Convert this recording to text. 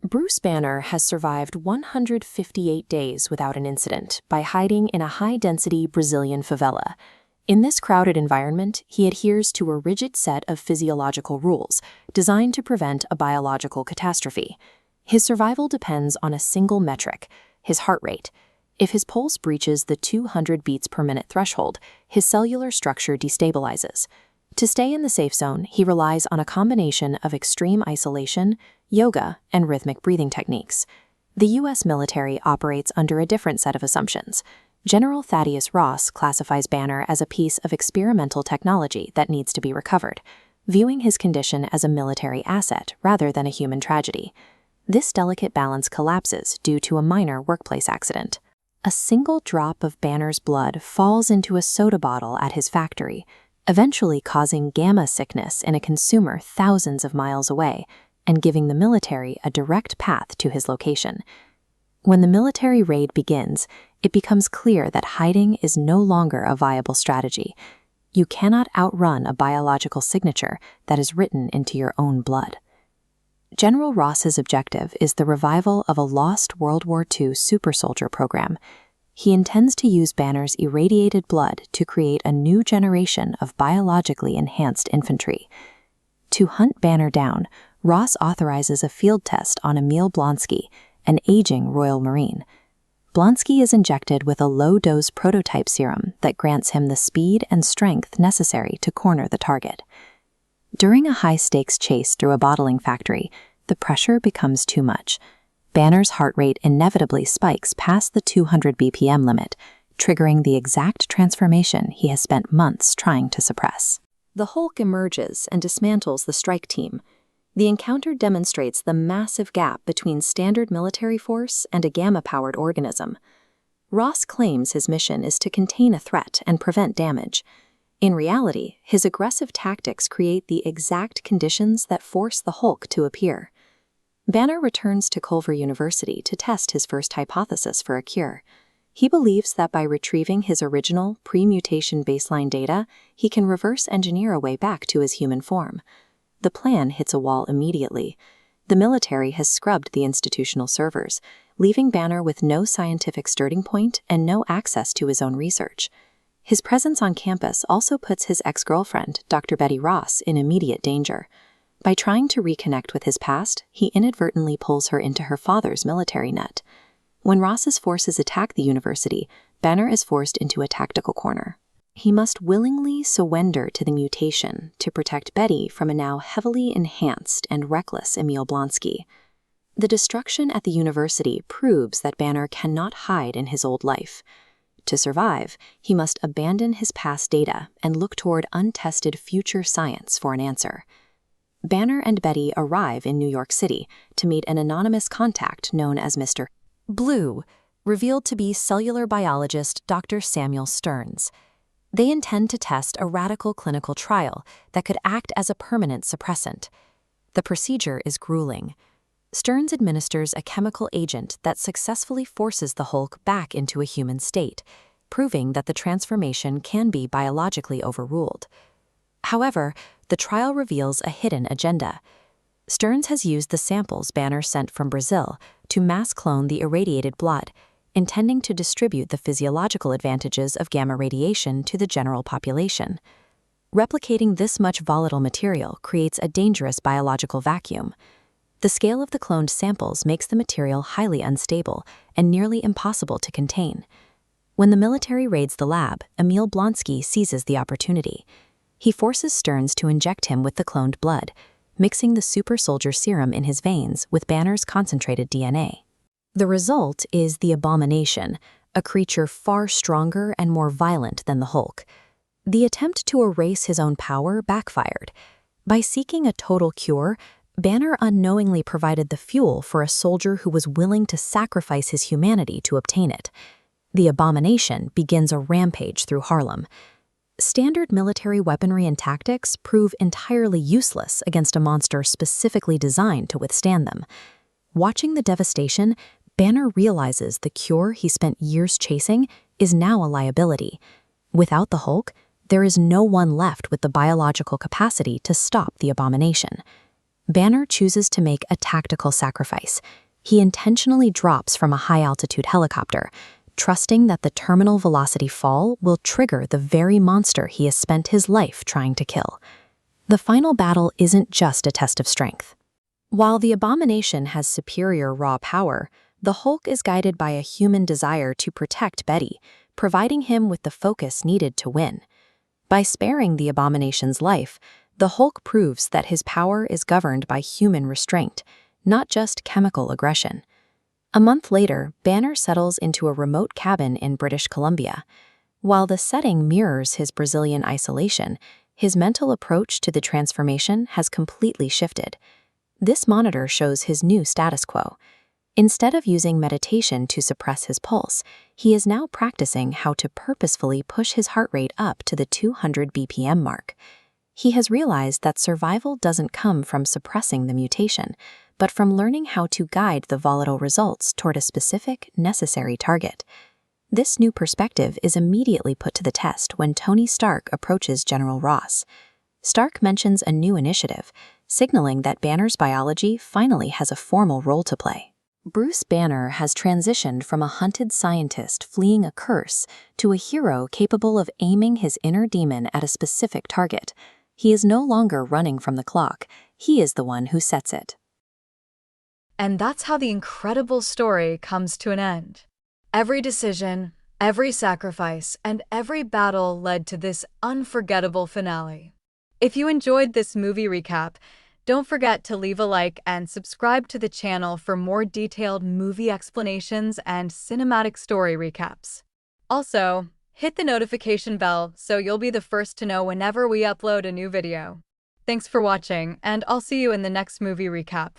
Bruce Banner has survived 158 days without an incident by hiding in a high-density Brazilian favela. In this crowded environment, he adheres to a rigid set of physiological rules designed to prevent a biological catastrophe. His survival depends on a single metric: his heart rate. If his pulse breaches the 200 beats per minute threshold, his cellular structure destabilizes. To stay in the safe zone, he relies on a combination of extreme isolation, yoga, and rhythmic breathing techniques. The U.S. military operates under a different set of assumptions. General Thaddeus Ross classifies Banner as a piece of experimental technology that needs to be recovered, viewing his condition as a military asset rather than a human tragedy. This delicate balance collapses due to a minor workplace accident. A single drop of Banner's blood falls into a soda bottle at his factory, eventually causing gamma sickness in a consumer thousands of miles away and giving the military a direct path to his location. When the military raid begins, it becomes clear that hiding is no longer a viable strategy. You cannot outrun a biological signature that is written into your own blood. General Ross's objective is the revival of a lost World War II super soldier program. He intends to use Banner's irradiated blood to create a new generation of biologically enhanced infantry. To hunt Banner down, Ross authorizes a field test on Emil Blonsky, an aging Royal Marine. Blonsky is injected with a low-dose prototype serum that grants him the speed and strength necessary to corner the target. During a high-stakes chase through a bottling factory, the pressure becomes too much. Banner's heart rate inevitably spikes past the 200 BPM limit, triggering the exact transformation he has spent months trying to suppress. The Hulk emerges and dismantles the strike team. The encounter demonstrates the massive gap between standard military force and a gamma-powered organism. Ross claims his mission is to contain a threat and prevent damage. In reality, his aggressive tactics create the exact conditions that force the Hulk to appear. Banner returns to Culver University to test his first hypothesis for a cure. He believes that by retrieving his original pre-mutation baseline data, he can reverse engineer a way back to his human form. The plan hits a wall immediately. The military has scrubbed the institutional servers, leaving Banner with no scientific starting point and no access to his own research. His presence on campus also puts his ex-girlfriend, Dr. Betty Ross, in immediate danger. By trying to reconnect with his past, he inadvertently pulls her into her father's military net. When Ross's forces attack the university, Banner is forced into a tactical corner. He must willingly surrender to the mutation to protect Betty from a now heavily enhanced and reckless Emil Blonsky. The destruction at the university proves that Banner cannot hide in his old life. To survive, he must abandon his past data and look toward untested future science for an answer. Banner and Betty arrive in New York City to meet an anonymous contact known as Mr. Blue, revealed to be cellular biologist Dr. Samuel Stearns. They intend to test a radical clinical trial that could act as a permanent suppressant. The procedure is grueling. Stearns administers a chemical agent that successfully forces the Hulk back into a human state, proving that the transformation can be biologically overruled. However, the trial reveals a hidden agenda. Stearns has used the samples Banner sent from Brazil to mass clone the irradiated blood, intending to distribute the physiological advantages of gamma radiation to the general population. Replicating this much volatile material creates a dangerous biological vacuum. The scale of the cloned samples makes the material highly unstable and nearly impossible to contain. When the military raids the lab, Emil Blonsky seizes the opportunity. He forces Stearns to inject him with the cloned blood, mixing the super soldier serum in his veins with Banner's concentrated DNA. The result is the Abomination, a creature far stronger and more violent than the Hulk. The attempt to erase his own power backfired. By seeking a total cure, Banner unknowingly provided the fuel for a soldier who was willing to sacrifice his humanity to obtain it. The Abomination begins a rampage through Harlem. Standard military weaponry and tactics prove entirely useless against a monster specifically designed to withstand them. Watching the devastation, Banner realizes the cure he spent years chasing is now a liability. Without the Hulk, there is no one left with the biological capacity to stop the Abomination. Banner chooses to make a tactical sacrifice. He intentionally drops from a high-altitude helicopter, trusting that the terminal velocity fall will trigger the very monster he has spent his life trying to kill. The final battle isn't just a test of strength. While the Abomination has superior raw power, the Hulk is guided by a human desire to protect Betty, providing him with the focus needed to win. By sparing the Abomination's life, the Hulk proves that his power is governed by human restraint, not just chemical aggression. A month later, Banner settles into a remote cabin in British Columbia. While the setting mirrors his Brazilian isolation, his mental approach to the transformation has completely shifted. This monitor shows his new status quo. Instead of using meditation to suppress his pulse, he is now practicing how to purposefully push his heart rate up to the 200 BPM mark. He has realized that survival doesn't come from suppressing the mutation, but from learning how to guide the volatile results toward a specific, necessary target. This new perspective is immediately put to the test when Tony Stark approaches General Ross. Stark mentions a new initiative, signaling that Banner's biology finally has a formal role to play. Bruce Banner has transitioned from a hunted scientist fleeing a curse to a hero capable of aiming his inner demon at a specific target. He is no longer running from the clock. He is the one who sets it. And that's how the incredible story comes to an end. Every decision, every sacrifice, and every battle led to this unforgettable finale. If you enjoyed this movie recap, don't forget to leave a like and subscribe to the channel for more detailed movie explanations and cinematic story recaps. Also, hit the notification bell so you'll be the first to know whenever we upload a new video. Thanks for watching, and I'll see you in the next movie recap.